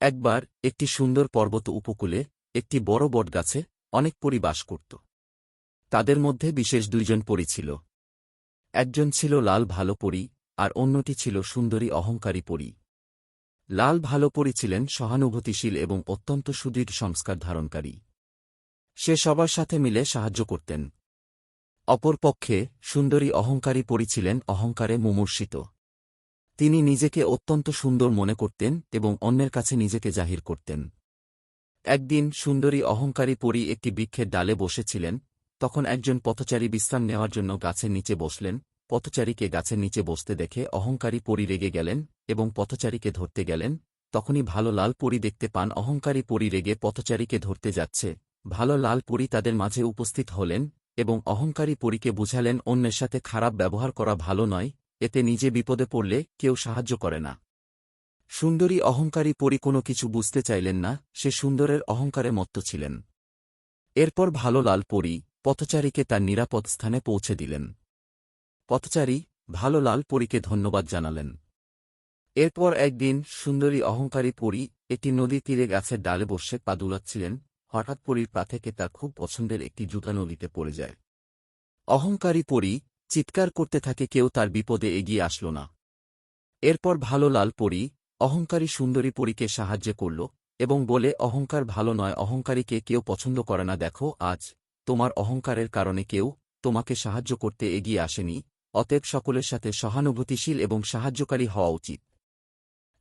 একবার একটি সুন্দর পর্বত উপকূলে একটি বড় বটগাছে অনেক পরী বাস করত। তাদের মধ্যে বিশেষ দুইজন পরী ছিল। একজন ছিল লাল ভালো পরী, আর অন্যটি ছিল সুন্দরী অহংকারী পরী। লাল ভালো পরী ছিলেন সহানুভূতিশীল এবং অত্যন্ত সুদৃঢ় সংস্কার ধারণকারী। সে সবার সাথে মিলে সাহায্য করতেন। অপরপক্ষে সুন্দরী অহংকারী পরী ছিলেন অহংকারে মুমূর্ষিত। তিনি নিজেকে অত্যন্ত সুন্দর মনে করতেন এবং অন্যের কাছে নিজেকে জাহির করতেন। একদিন সুন্দরী অহংকারী পরী একটি বৃক্ষের ডালে বসেছিলেন। তখন একজন পথচারী বিশ্রাম নেওয়ার জন্য গাছের নিচে বসলেন। পথচারীকে গাছের নিচে বসতে দেখে অহংকারী পরী রেগে গেলেন এবং পথচারীকে ধরতে গেলেন। তখনই ভালো লাল পরী দেখতে পান অহংকারী পরী রেগে পথচারীকে ধরতে যাচ্ছে। ভালো লাল পরী তাদের মাঝে উপস্থিত হলেন এবং অহংকারী পরীকে বুঝালেন অন্যের সাথে খারাপ ব্যবহার করা ভালো নয়, এতে নিজে বিপদে পড়লে কেউ সাহায্য করে না। সুন্দরী অহংকারী পরী কোনো কিছু বুঝতে চাইলেন না, সে সুন্দরের অহংকারে মত্ত ছিলেন। এরপর ভালো লাল পরী পথচারীকে তার নিরাপদ স্থানে পৌঁছে দিলেন। পথচারী ভালো লাল পরীকে ধন্যবাদ জানালেন। এরপর একদিন সুন্দরী অহংকারী পরী একটি নদীর তীরে গাছের ডালে বসে পা দুলাচ্ছিলেন। হঠাৎ পরীর পা থেকে তার খুব পছন্দের একটি জুতা নদীতে পড়ে যায়। অহংকারী পরী চিৎকার করতে থাকে, কেউ তার বিপদে এগিয়ে আসল না। এরপর ভালো লাল পরী অহংকারী সুন্দরী পরীকে সাহায্য করল এবং বলে, অহংকার ভালো নয়, অহংকারীকে কেউ পছন্দ করে না। দেখো, আজ তোমার অহংকারের কারণে কেউ তোমাকে সাহায্য করতে এগিয়ে আসেনি, অতএব সকলের সাথে সহানুভূতিশীল এবং সাহায্যকারী হওয়া উচিত।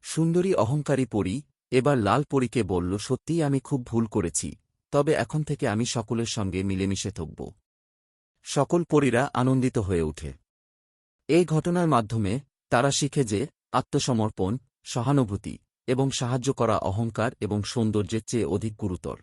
সুন্দরী অহংকারী পরী এবার লাল পরীকে বলল, সত্যিই আমি খুব ভুল করেছি, তবে এখন থেকে আমি সকলের সঙ্গে মিলেমিশে থাকব। সকল পরীরা আনন্দিত হয়ে ওঠে। এই ঘটনার মাধ্যমে তারা শিখে যে আত্মসমর্পণ, সহানুভূতি এবং সাহায্য করা অহংকার এবং সৌন্দর্যের চেয়ে অধিক গুরুতর।